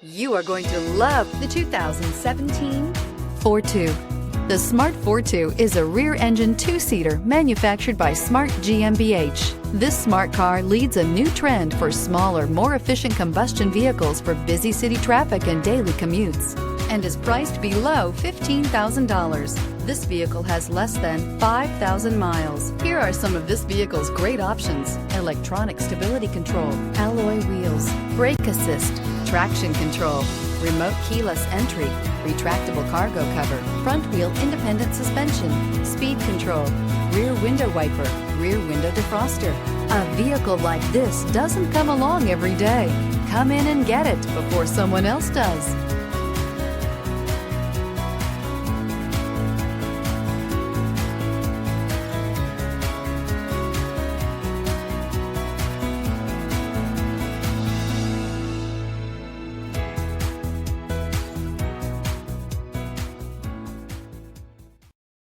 You are going to love the 2017 FORTWO. The Smart FORTWO is a rear-engine two-seater manufactured by Smart GmbH. This smart car leads a new trend for smaller, more efficient combustion vehicles for busy city traffic and daily commutes, and is priced below $15,000. This vehicle has less than 5,000 miles. Here are some of this vehicle's great options: electronic stability control, alloy wheels, brake assist, traction control, remote keyless entry, retractable cargo cover, front wheel independent suspension, speed control, rear window wiper, rear window defroster. A vehicle like this doesn't come along every day. Come in and get it before someone else does.